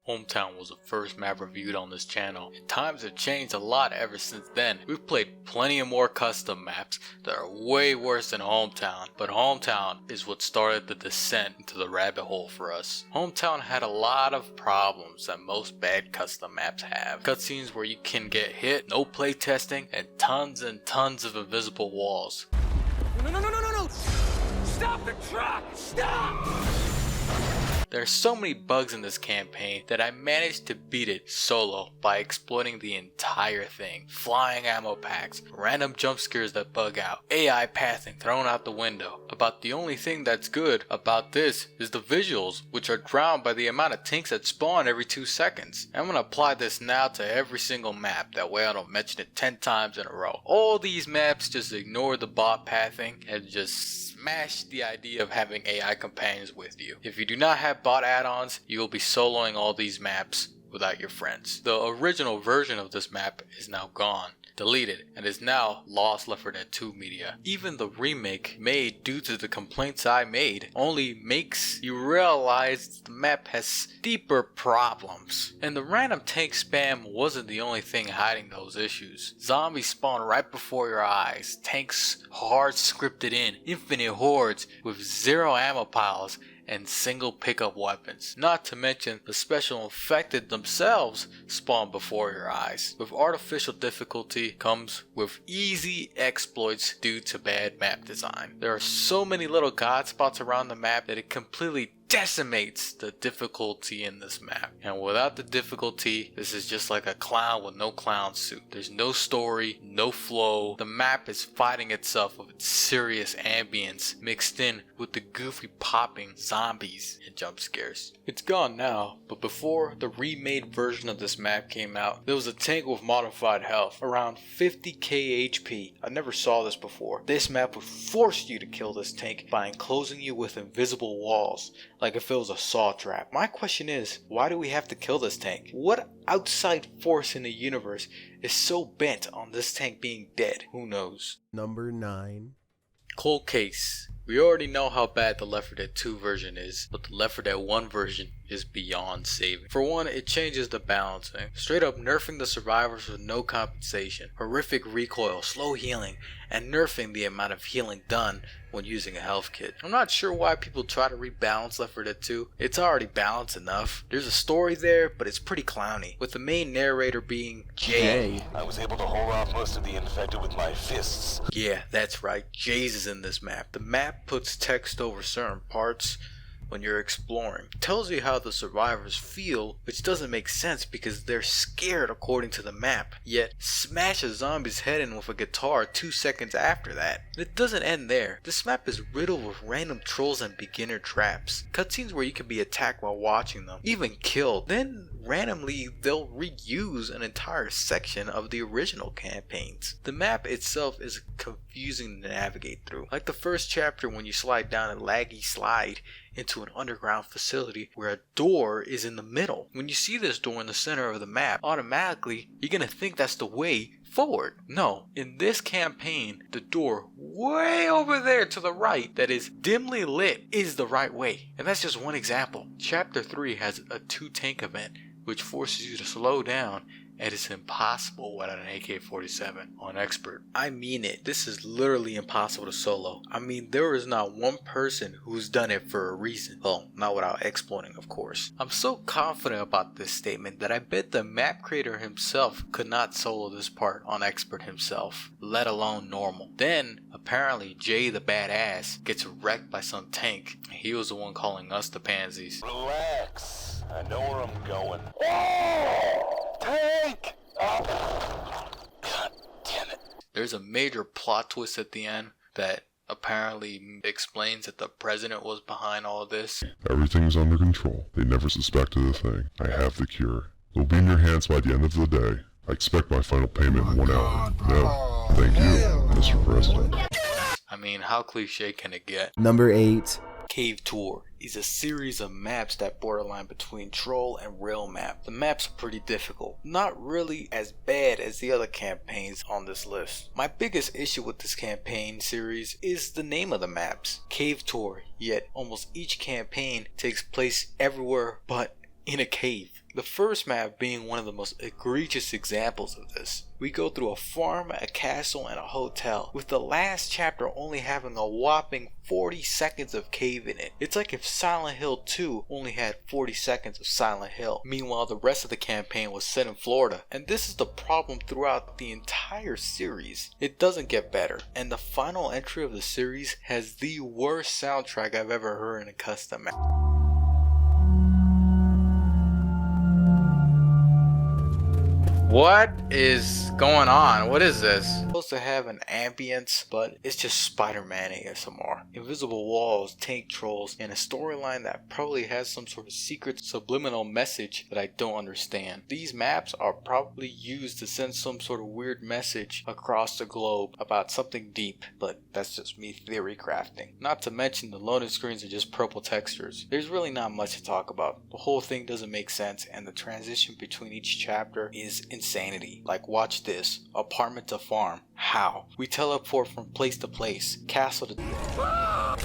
Hometown was the first map reviewed on this channel, and times have changed a lot ever since then. We've played plenty of more custom maps that are way worse than Hometown, but Hometown is what started the descent into the rabbit hole for us. Hometown had a lot of problems that most bad custom maps have. Cutscenes where you can get hit, no playtesting, and tons of invisible walls. No! Stop the truck! Stop! There are so many bugs in this campaign that I managed to beat it solo by exploiting the entire thing. Flying ammo packs, random jump scares that bug out, AI pathing thrown out the window. About the only thing that's good about this is the visuals, which are drowned by the amount of tanks that spawn every 2 seconds. I'm going to apply this now to every single map, that way I don't mention it 10 times in a row. All these maps just ignore the bot pathing and just smash the idea of having AI companions with you. If you do not have bot add-ons, you will be soloing all these maps without your friends. The original version of this map is now gone, deleted, and is now lost Left 4 Dead 2 media. Even the remake made due to the complaints I made only makes you realize the map has deeper problems. And the random tank spam wasn't the only thing hiding those issues. Zombies spawn right before your eyes, tanks hard scripted in, infinite hordes with 0 ammo piles, and single pickup weapons. Not to mention the special infected themselves spawn before your eyes. With artificial difficulty comes with easy exploits due to bad map design. There are so many little god spots around the map that it completely decimates the difficulty in this map. And without the difficulty, this is just like a clown with no clown suit. There's no story, no flow. The map is fighting itself with its serious ambience mixed in with the goofy popping zombies and jump scares. It's gone now, but before the remade version of this map came out, there was a tank with modified health, around 50k HP. I never saw this before. This map would force you to kill this tank by enclosing you with invisible walls, like if it was a saw trap. My question is, why do we have to kill this tank? What outside force in the universe is so bent on this tank being dead? Who knows? Number 9. Cold case. We already know how bad the Left 4 Dead 2 version is, but the Left 4 Dead 1 version is beyond saving. For one, it changes the balancing, straight up nerfing the survivors with no compensation, horrific recoil, slow healing, and nerfing the amount of healing done when using a health kit. I'm not sure why people try to rebalance Left 4 Dead 2. It's already balanced enough. There's a story there, but it's pretty clowny, with the main narrator being Jay. I was able to hold off most of the infected with my fists. Yeah, that's right, Jay's is in this map. The map puts text over certain parts when you're exploring. It tells you how the survivors feel, which doesn't make sense because they're scared according to the map, yet smash a zombie's head in with a guitar 2 seconds after that. And it doesn't end there. This map is riddled with random trolls and beginner traps. Cutscenes where you can be attacked while watching them, even killed. Then randomly they'll reuse an entire section of the original campaigns. The map itself is confusing to navigate through. Like the first chapter when you slide down a laggy slide into an underground facility where a door is in the middle. When you see this door in the center of the map, automatically you're gonna think that's the way forward. No, in this campaign, the door way over there to the right that is dimly lit is the right way. And that's just one example. Chapter 3 has a 2 tank event which forces you to slow down, and it's impossible without an AK-47 on expert. I mean it. This is literally impossible to solo. I mean, there is not one person who's done it for a reason. Well, not without exploiting, of course. I'm so confident about this statement that I bet the map creator himself could not solo this part on expert himself, let alone normal. Then, apparently, Jay the badass gets wrecked by some tank. He was the one calling us the pansies. Relax. I know where I'm going. Oh! Tank! Oh. God damn it. There's a major plot twist at the end that apparently explains that the president was behind all of this. Everything's under control. They never suspected a thing. I have the cure. It'll be in your hands by the end of the day. I expect my final payment in 1 hour. No, thank you, Mr. President. I mean, how cliche can it get? Number 8. Cave Tour is a series of maps that borderline between troll and real map. The maps are pretty difficult, not really as bad as the other campaigns on this list. My biggest issue with this campaign series is the name of the maps, Cave Tour, yet almost each campaign takes place everywhere but in a cave. The first map being one of the most egregious examples of this. We go through a farm, a castle, and a hotel, with the last chapter only having a whopping 40 seconds of cave in it. It's like if Silent Hill 2 only had 40 seconds of Silent Hill. Meanwhile, the rest of the campaign was set in Florida. And this is the problem throughout the entire series. It doesn't get better. And the final entry of the series has the worst soundtrack I've ever heard in a custom map. What is going on? What is this? It's supposed to have an ambience, but it's just Spider-Man ASMR. Invisible walls, tank trolls, and a storyline that probably has some sort of secret subliminal message that I don't understand. These maps are probably used to send some sort of weird message across the globe about something deep, but that's just me theory crafting. Not to mention the loading screens are just purple textures. There's really not much to talk about. The whole thing doesn't make sense, and the transition between each chapter is insanity. Like, watch this. Apartment to farm. How? We teleport from place to place. Castle to...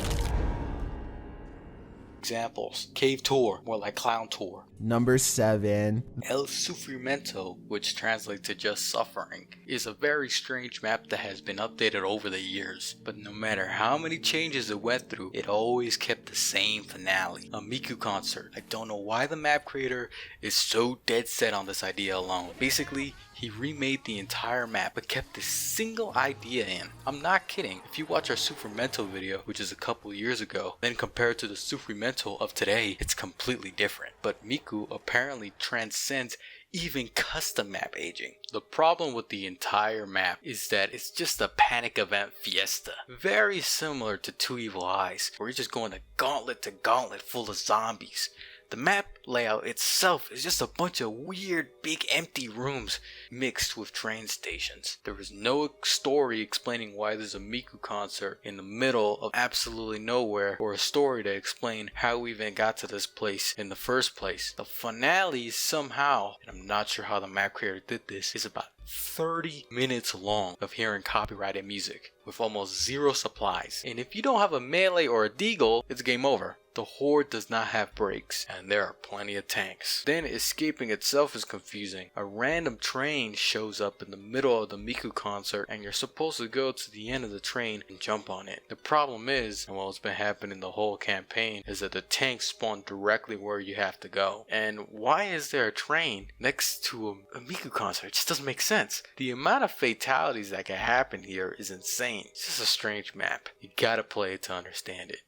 Examples. Cave tour, more like clown tour. Number 7. Elsumentoto, which translates to just suffering, is a very strange map that has been updated over the years. But no matter how many changes it went through, it always kept the same finale. A Miku concert. I don't know why the map creator is so dead set on this idea alone. Basically, he remade the entire map but kept this single idea in. I'm not kidding. If you watch our Supermento video, which is a couple years ago, then compare it to the Supermento of today, it's completely different. But Miku apparently transcends even custom map aging. The problem with the entire map is that it's just a panic event fiesta. Very similar to Two Evil Eyes, where you're just going to gauntlet full of zombies. The map layout itself is just a bunch of weird big empty rooms mixed with train stations. There is no story explaining why there's a Miku concert in the middle of absolutely nowhere, or a story to explain how we even got to this place in the first place. The finale somehow, and I'm not sure how the map creator did this, is about 30 minutes long of hearing copyrighted music with almost zero supplies. And if you don't have a melee or a deagle, it's game over. The horde does not have brakes, and there are plenty of tanks. Then escaping itself is confusing. A random train shows up in the middle of the Miku concert, and you're supposed to go to the end of the train and jump on it. The problem is, and what's been happening the whole campaign, is that the tanks spawn directly where you have to go. And why is there a train next to a Miku concert? It just doesn't make sense. The amount of fatalities that can happen here is insane. It's just a strange map. You gotta play it to understand it.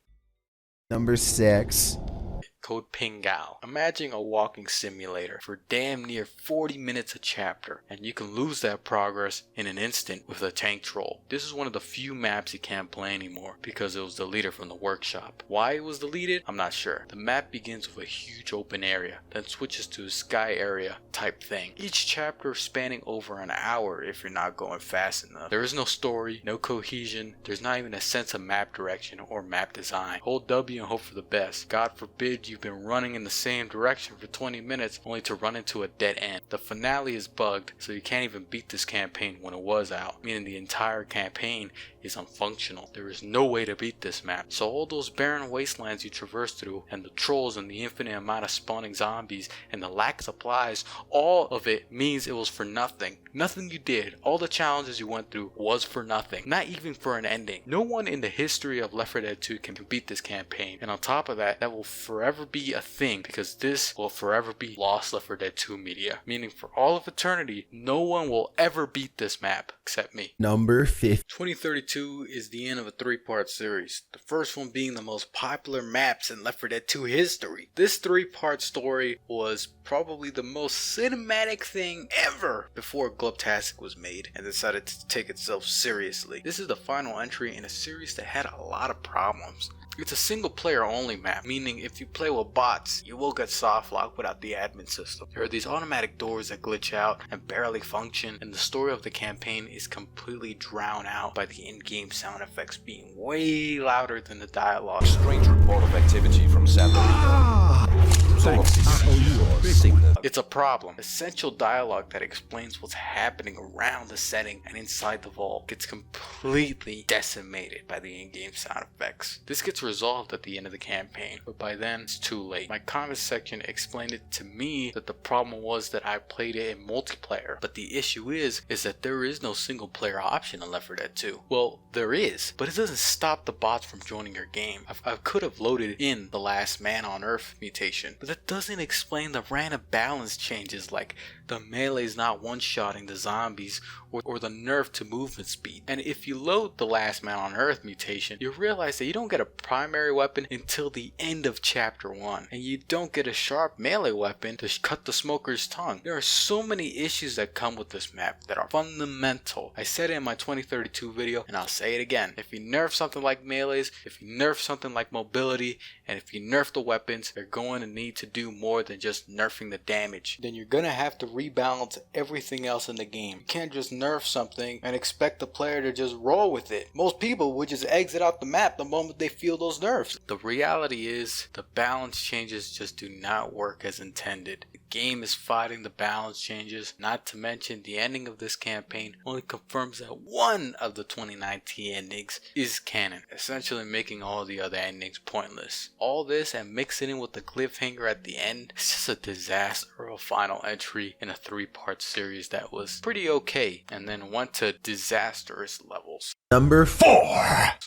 Number 6. Code Pingal. Imagine a walking simulator for damn near 40 minutes a chapter, and you can lose that progress in an instant with a tank troll. This is one of the few maps you can't play anymore because it was deleted from the workshop. Why it was deleted? I'm not sure. The map begins with a huge open area, then switches to a sky area type thing. Each chapter spanning over an hour if you're not going fast enough. There is no story, no cohesion, there's not even a sense of map direction or map design. Hold W and hope for the best. God forbid you've been running in the same direction for 20 minutes only to run into a dead end. The finale is bugged, so you can't even beat this campaign when it was out, meaning the entire campaign is unfunctional. There is no way to beat this map. So all those barren wastelands you traverse through, and the trolls and the infinite amount of spawning zombies, and the lack of supplies, all of it means it was for nothing. Nothing you did, all the challenges you went through was for nothing. Not even for an ending. No one in the history of Left 4 Dead 2 can beat this campaign. And on top of that, that will forever be a thing, because this will forever be lost Left 4 Dead 2 media. Meaning for all of eternity, no one will ever beat this map except me. Number 5. 2032 is the end of a 3-part series. The first one being the most popular maps in Left 4 Dead 2 history. This 3-part story was probably the most cinematic thing ever before Gloastic was made and decided to take itself seriously. This is the final entry in a series that had a lot of problems. It's a single player only map, meaning if you play with bots, you will get softlock without the admin system. There are these automatic doors that glitch out and barely function, and the story of the campaign is completely drowned out by the in-game sound effects being way louder than the dialogue. Strange report of activity from San Marino. Thanks. signal. It's a problem. Essential dialogue that explains what's happening around the setting and inside the vault gets completely decimated by the in-game sound effects. This gets resolved at the end of the campaign, but by then it's too late. My comment section explained it to me that the problem was that I played it in multiplayer, but the issue is that there is no single player option in Left 4 Dead 2. Well, there is, but it doesn't stop the bots from joining your game. I could have loaded in the last man on earth mutation, but that doesn't explain the random balance changes like the melee's not one-shotting the zombies or the nerf to movement speed. And if you load the last man on earth mutation, you realize that you don't get a primary weapon until the end of chapter 1, and you don't get a sharp melee weapon to cut the smoker's tongue. There are so many issues that come with this map that are fundamental. I said it in my 2032 video, and I'll say it again. If you nerf something like melees, if you nerf something like mobility, and if you nerf the weapons, you're going to need to do more than just nerfing the damage. Then you're going to have to rebalance everything else in the game. You can't just nerf something and expect the player to just roll with it. Most people would just exit out the map the moment they feel those nerfs. The reality is the balance changes just do not work as intended. The game is fighting the balance changes, not to mention the ending of this campaign only confirms that one of the 2019 endings is canon, essentially making all the other endings pointless. All this and mixing in with the cliffhanger at the end is just a disaster of a final entry in a 3-part series that was pretty okay and then went to disastrous levels. Number 4.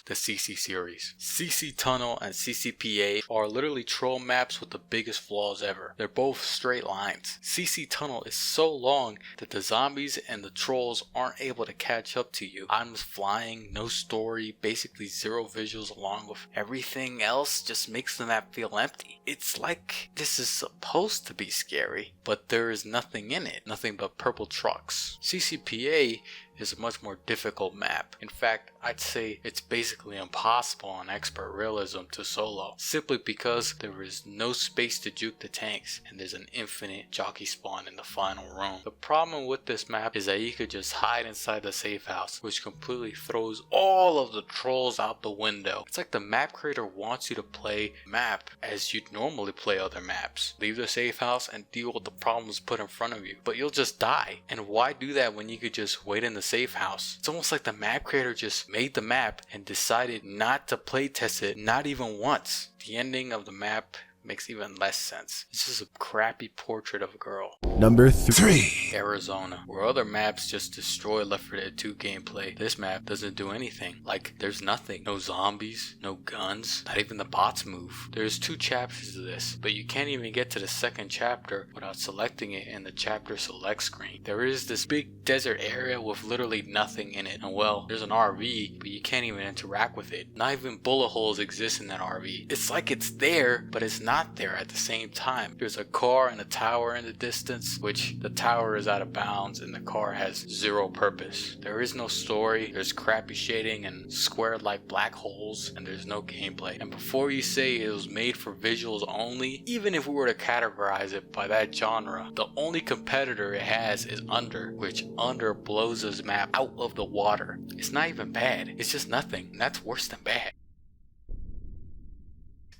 The CC series. CC Tunnel and CCPA are literally troll maps with the biggest flaws ever. They're both straight lines. CC Tunnel is so long that the zombies and the trolls aren't able to catch up to you. Items flying, no story, basically zero visuals along with everything else just makes the map feel empty. It's like this is supposed to be scary, but there is nothing in it. Nothing but purple trucks. CCPA is a much more difficult map. In fact, I'd say it's basically impossible on expert realism to solo, simply because there is no space to juke the tanks and there's an infinite jockey spawn in the final room. The problem with this map is that you could just hide inside the safe house, which completely throws all of the trolls out the window. It's like the map creator wants you to play map as you'd normally play other maps. Leave the safe house and deal with the problems put in front of you, but you'll just die. And why do that when you could just wait in the safe house? It's almost like the map creator just made the map and decided not to playtest it, not even once. The ending of the map makes even less sense. It's just a crappy portrait of a girl. Number 3. Arizona. Where other maps just destroy Left 4 Dead 2 gameplay, this map doesn't do anything. Like, there's nothing. No zombies, no guns, not even the bots move. There's 2 chapters to this, but you can't even get to the second chapter without selecting it in the chapter select screen. There is this big desert area with literally nothing in it. And well, there's an RV, but you can't even interact with it. Not even bullet holes exist in that RV. It's like it's there, but it's not there at the same time. There's a car and a tower in the distance, which the tower is out of bounds and the car has zero purpose. There is no story, there's crappy shading and squared like black holes, and there's no gameplay. And before you say it was made for visuals only, even if we were to categorize it by that genre, the only competitor it has is Under, which Under blows this map out of the water. It's not even bad, it's just nothing, and that's worse than bad.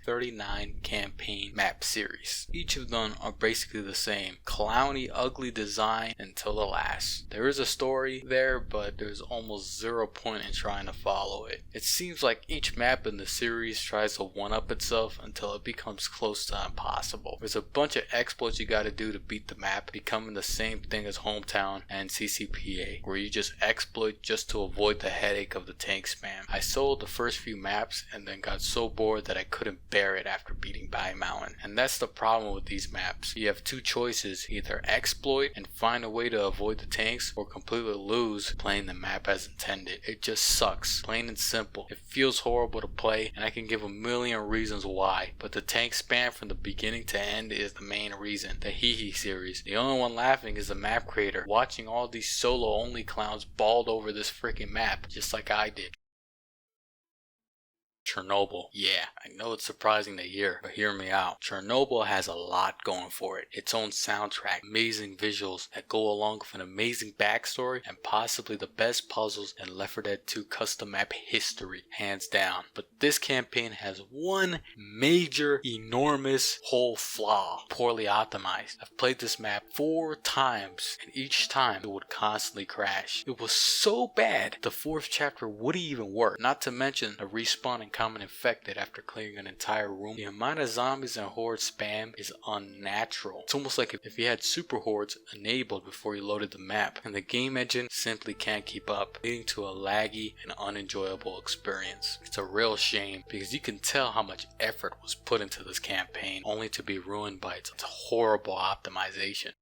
39 campaign map series. Each of them are basically the same clowny, ugly design until the last. There is a story there, but there's almost zero point in trying to follow it. It seems like each map in the series tries to one-up itself until it becomes close to impossible. There's a bunch of exploits you gotta do to beat the map, becoming the same thing as Hometown and CCPA, where you just exploit just to avoid the headache of the tank spam. I sold the first few maps and then got so bored that I couldn't bear it after beating Bay Mountain. And that's the problem with these maps. You have 2 choices, either exploit and find a way to avoid the tanks, or completely lose playing the map as intended. It just sucks, plain and simple. It feels horrible to play, and I can give a million reasons why, but the tank spam from the beginning to end is the main reason. The Hee Hee series. The only one laughing is the map creator, watching all these solo only clowns balled over this freaking map, just like I did. Chernobyl. Yeah, I know it's surprising to hear, but hear me out. Chernobyl has a lot going for it. Its own soundtrack, amazing visuals that go along with an amazing backstory, and possibly the best puzzles in Left 4 Dead 2 custom map history, hands down. But this campaign has one major, enormous whole flaw: poorly optimized. I've played this map 4 times, and each time it would constantly crash. It was so bad, the 4th chapter wouldn't even work. Not to mention the respawning common infected after clearing an entire room. The amount of zombies and horde spam is unnatural. It's almost like if you had super hordes enabled before you loaded the map, and the game engine simply can't keep up, leading to a laggy and unenjoyable experience. It's a real shame because you can tell how much effort was put into this campaign only to be ruined by its horrible optimization.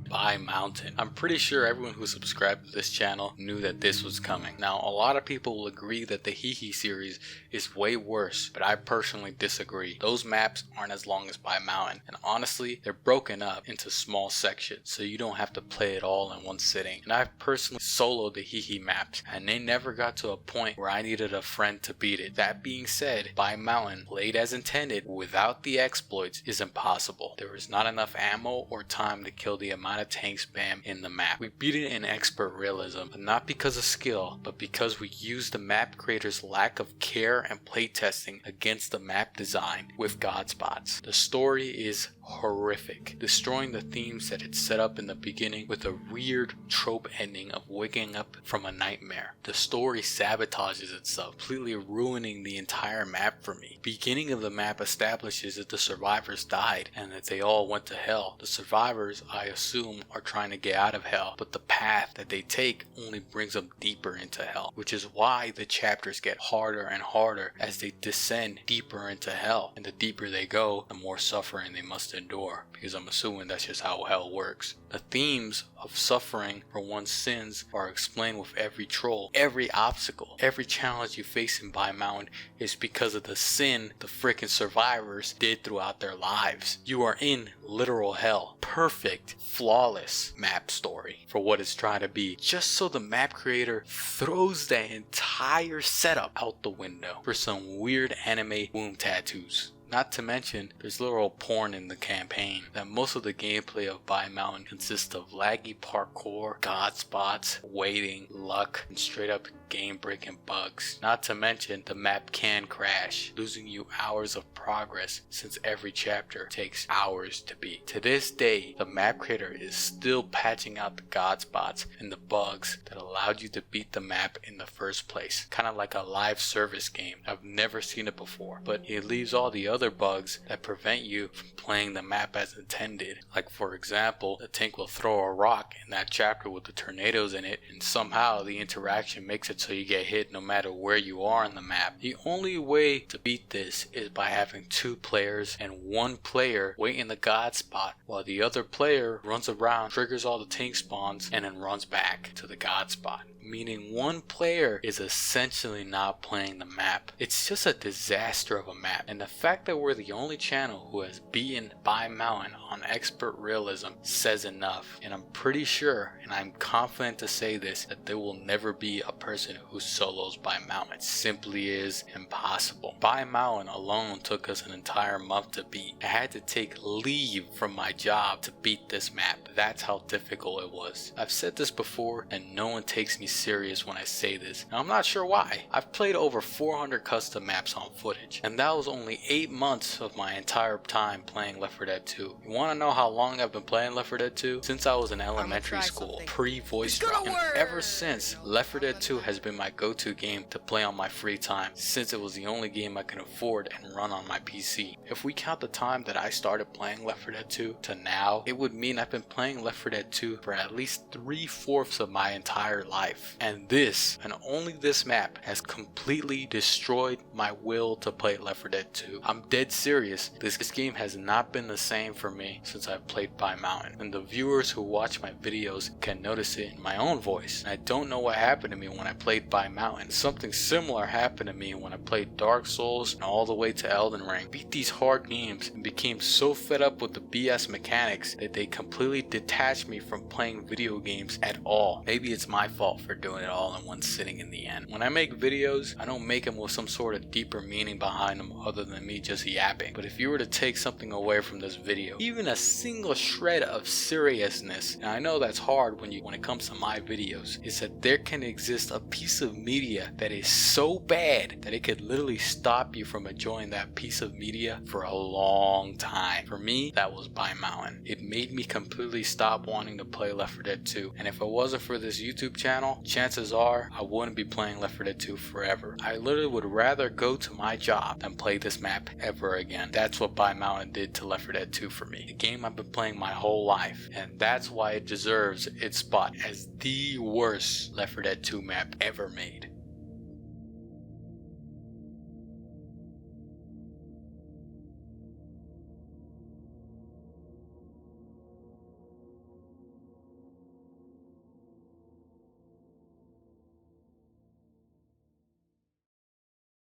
By Mountain. I'm pretty sure everyone who subscribed to this channel knew that this was coming. Now, a lot of people will agree that the Hehe series is way worse, but I personally disagree. Those maps aren't as long as By Mountain, and honestly, they're broken up into small sections, so you don't have to play it all in one sitting. And I've personally soloed the Hehe maps, and they never got to a point where I needed a friend to beat it. That being said, By Mountain, played as intended, without the exploits, is impossible. There is not enough ammo or time to kill the amount of tank spam in the map. We beat it in expert realism, but not because of skill, but because we used the map creator's lack of care and playtesting against the map design with God spots. The story is horrific, destroying the themes that it set up in the beginning with a weird trope ending of waking up from a nightmare. The story sabotages itself, completely ruining the entire map for me. Beginning of the map establishes that the survivors died and that they all went to hell. The survivors, I assume, are trying to get out of hell, but the path that they take only brings them deeper into hell, which is why the chapters get harder and harder as they descend deeper into hell, and the deeper they go, the more suffering they must endure, because I'm assuming that's just how hell works. The themes of suffering for one's sins are explained with every troll, every obstacle, every challenge you face in By Mountain is because of the sin the frickin' survivors did throughout their lives. You are in literal hell. Perfect, flawless map story for what it's trying to be, just so the map creator throws that entire setup out the window for some weird anime womb tattoos. Not to mention, there's literal porn in the campaign. That most of the gameplay of By Mountain consists of laggy parkour, god spots, waiting, luck, and straight up game breaking bugs. Not to mention, the map can crash, losing you hours of progress since every chapter takes hours to beat. To this day, the map creator is still patching out the god spots and the bugs that allowed you to beat the map in the first place. Kind of like a live service game. I've never seen it before, but it leaves all the other bugs that prevent you from playing the map as intended. Like, for example, the tank will throw a rock in that chapter with the tornadoes in it, and somehow the interaction makes it so you get hit no matter where you are on the map. The only way to beat this is by having 2 players and 1 player wait in the god spot while the other player runs around, triggers all the tank spawns, and then runs back to the god spot. Meaning 1 player is essentially not playing the map. It's just a disaster of a map, and the fact that we're the only channel who has beaten By Mountain on expert realism says enough. And I'm pretty sure, and I'm confident to say this, that there will never be a person who solos By Mountain. It simply is impossible. By Mountain alone took us an entire month to beat. I had to take leave from my job to beat this map. That's how difficult it was. I've said this before, and no one takes me serious when I say this. Now, I'm not sure why. I've played over 400 custom maps on footage, and that was only 8 months of my entire time playing Left 4 Dead 2. You want to know how long I've been playing Left 4 Dead 2? Since I was in elementary school, pre-voice drop. And ever since, Left 4 Dead 2 has been my go-to game to play on my free time, since it was the only game I could afford and run on my PC. If we count the time that I started playing Left 4 Dead 2 to now, it would mean I've been playing Left 4 Dead 2 for at least 3/4 of my entire life. And this, and only this map, has completely destroyed my will to play Left 4 Dead 2. I'm dead serious. This game has not been the same for me since I've played By Mountain. And the viewers who watch my videos can notice it in my own voice. And I don't know what happened to me when I played By Mountain. Something similar happened to me when I played Dark Souls and all the way to Elden Ring. Beat these hard games and became so fed up with the BS mechanics that they completely detached me from playing video games at all. Maybe it's my fault for for doing it all in one sitting in the end. When I make videos, I don't make them with some sort of deeper meaning behind them other than me just yapping. But if you were to take something away from this video, even a single shred of seriousness, and I know that's hard when it comes to my videos, is that there can exist a piece of media that is so bad that it could literally stop you from enjoying that piece of media for a long time. For me, that was By Mountain. It made me completely stop wanting to play Left 4 Dead 2, and if it wasn't for this YouTube channel, chances are I wouldn't be playing Left 4 Dead 2 forever. I literally would rather go to my job than play this map ever again. That's what By Mountain did to Left 4 Dead 2 for me. A game I've been playing my whole life, and that's why it deserves its spot as the worst Left 4 Dead 2 map ever made.